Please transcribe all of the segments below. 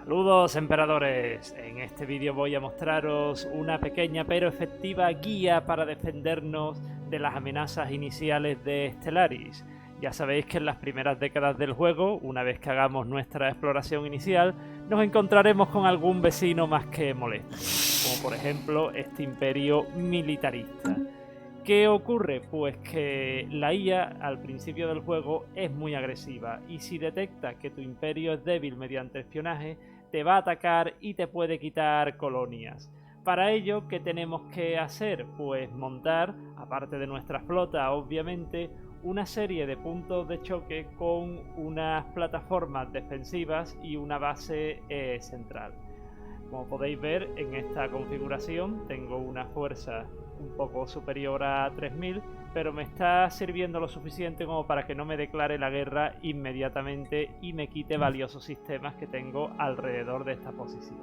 Saludos emperadores, en este vídeo voy a mostraros una pequeña pero efectiva guía para defendernos de las amenazas iniciales de Stellaris. Ya sabéis que en las primeras décadas del juego, una vez que hagamos nuestra exploración inicial, nos encontraremos con algún vecino más que molesto, como por ejemplo este imperio militarista. ¿Qué ocurre? Pues que la IA al principio del juego es muy agresiva y si detecta que tu imperio es débil mediante espionaje, te va a atacar y te puede quitar colonias. Para ello, ¿qué tenemos que hacer? Pues montar, aparte de nuestra flota obviamente, una serie de puntos de choque con unas plataformas defensivas y una base central. Como podéis ver en esta configuración tengo una fuerza un poco superior a 3000, pero me está sirviendo lo suficiente como para que no me declare la guerra inmediatamente y me quite valiosos sistemas que tengo alrededor de esta posición.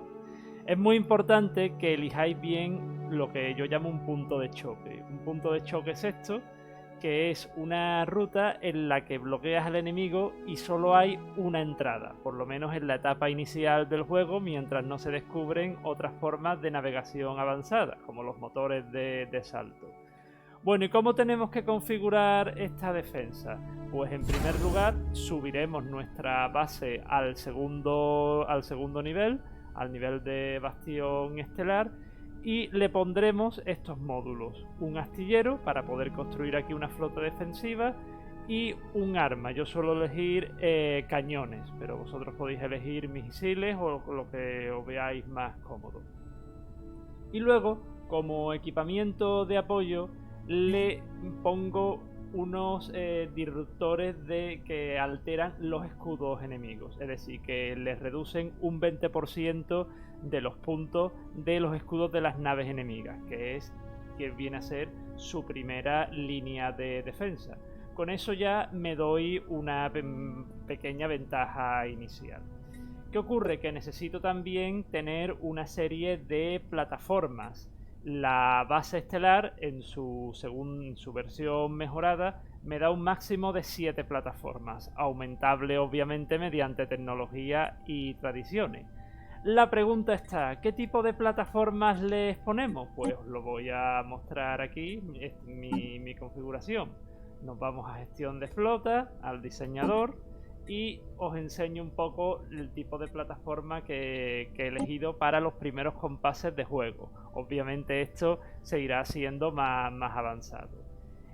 Es muy importante que elijáis bien lo que yo llamo un punto de choque. Un punto de choque es esto, que es una ruta en la que bloqueas al enemigo y solo hay una entrada, por lo menos en la etapa inicial del juego, mientras no se descubren otras formas de navegación avanzadas, como los motores de salto. Bueno, ¿y cómo tenemos que configurar esta defensa? Pues en primer lugar subiremos nuestra base al segundo nivel, al nivel de bastión estelar, y le pondremos estos módulos, un astillero para poder construir aquí una flota defensiva y un arma. Yo suelo elegir cañones, pero vosotros podéis elegir misiles o lo que os veáis más cómodo. Y luego, como equipamiento de apoyo, le pongo unos disruptores que alteran los escudos enemigos, es decir, que les reducen un 20% de los puntos de los escudos de las naves enemigas, que viene a ser su primera línea de defensa. Con eso ya me doy una pequeña ventaja inicial. ¿Qué ocurre? Que necesito también tener una serie de plataformas. La base estelar, según su versión mejorada, me da un máximo de 7 plataformas, aumentable obviamente mediante tecnología y tradiciones. La pregunta está, ¿qué tipo de plataformas les ponemos? Pues os lo voy a mostrar aquí, mi configuración. Nos vamos a gestión de flota, al diseñador, y os enseño un poco el tipo de plataforma que he elegido para los primeros compases de juego. Obviamente esto se irá haciendo más avanzado.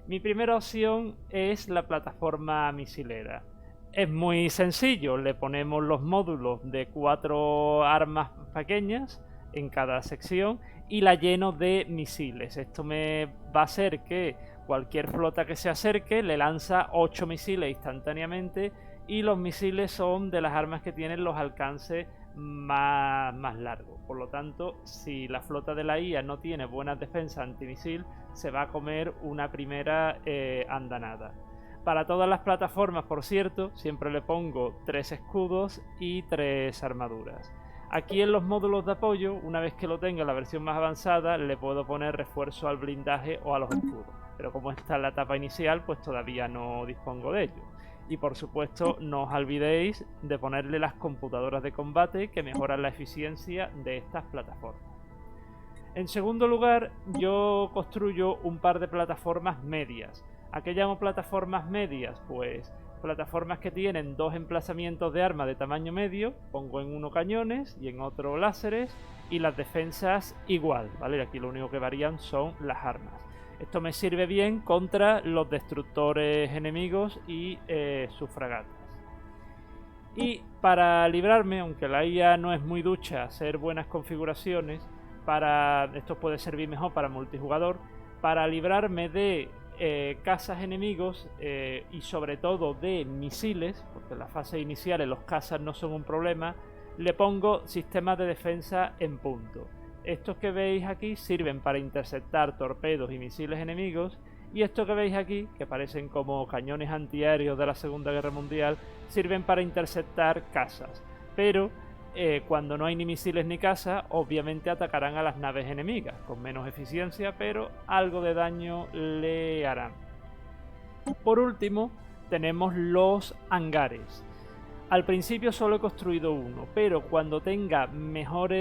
Mi primera opción es la plataforma misilera. Es muy sencillo, le ponemos los módulos de 4 armas pequeñas en cada sección y la lleno de misiles. Esto me va a hacer que cualquier flota que se acerque le lanza 8 misiles instantáneamente, y los misiles son de las armas que tienen los alcances más largos. Por lo tanto, si la flota de la IA no tiene buenas defensas antimisil, se va a comer una primera andanada. Para todas las plataformas, por cierto, siempre le pongo 3 escudos y 3 armaduras. Aquí en los módulos de apoyo, una vez que lo tenga en la versión más avanzada, le puedo poner refuerzo al blindaje o a los escudos. Pero como está en la etapa inicial, pues todavía no dispongo de ello. Y por supuesto, no os olvidéis de ponerle las computadoras de combate que mejoran la eficiencia de estas plataformas. En segundo lugar, yo construyo un par de plataformas medias. ¿A qué llamo plataformas medias? Pues plataformas que tienen 2 emplazamientos de arma de tamaño medio, pongo en uno cañones y en otro láseres, y las defensas igual, ¿vale? Aquí lo único que varían son las armas. Esto me sirve bien contra los destructores enemigos y sus fragatas. Y para librarme, aunque la IA no es muy ducha hacer buenas configuraciones, esto puede servir mejor para multijugador, para librarme de cazas enemigos y sobre todo de misiles, porque en las fases iniciales los cazas no son un problema, le pongo sistemas de defensa en punto. Estos que veis aquí sirven para interceptar torpedos y misiles enemigos, y estos que veis aquí, que parecen como cañones antiaéreos de la Segunda Guerra Mundial, sirven para interceptar cazas. Pero cuando no hay ni misiles ni cazas, obviamente atacarán a las naves enemigas, con menos eficiencia, pero algo de daño le harán. Por último, tenemos los hangares. Al principio solo he construido uno, pero cuando tenga mejor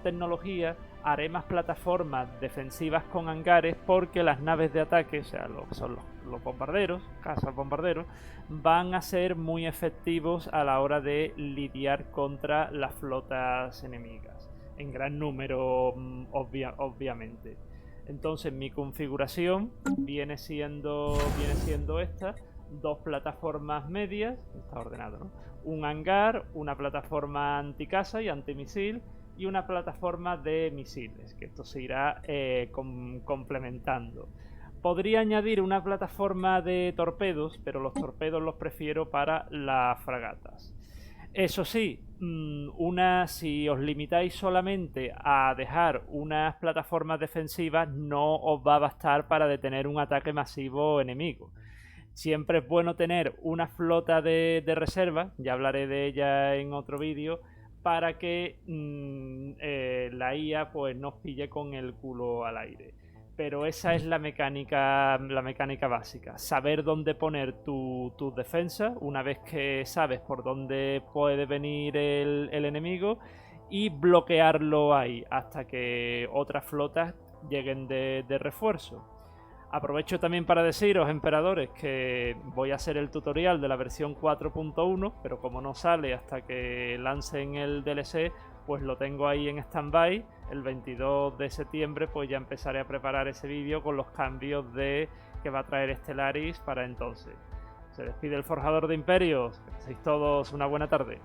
tecnología, haré más plataformas defensivas con hangares, porque las naves de ataque, o sea, lo que son los bombarderos, cazas bombarderos, van a ser muy efectivos a la hora de lidiar contra las flotas enemigas, en gran número, obviamente. Entonces mi configuración viene siendo esta: dos plataformas medias, está ordenado, ¿no? Un hangar, una plataforma anticasa y antimisil, y una plataforma de misiles, que esto se irá complementando. Podría añadir una plataforma de torpedos, pero los torpedos los prefiero para las fragatas. Eso sí, si os limitáis solamente a dejar unas plataformas defensivas, no os va a bastar para detener un ataque masivo enemigo. Siempre es bueno tener una flota de reserva, ya hablaré de ella en otro vídeo, para que la IA pues no os pille con el culo al aire. Pero esa es la mecánica básica: saber dónde poner tus defensas una vez que sabes por dónde puede venir el enemigo, y bloquearlo ahí hasta que otras flotas lleguen de refuerzo. Aprovecho también para deciros, emperadores, que voy a hacer el tutorial de la versión 4.1, pero como no sale hasta que lancen el DLC, pues lo tengo ahí en stand-by. El 22 de septiembre pues ya empezaré a preparar ese vídeo con los cambios que va a traer Stellaris para entonces. Se despide el Forjador de Imperios. Que paséis todos una buena tarde.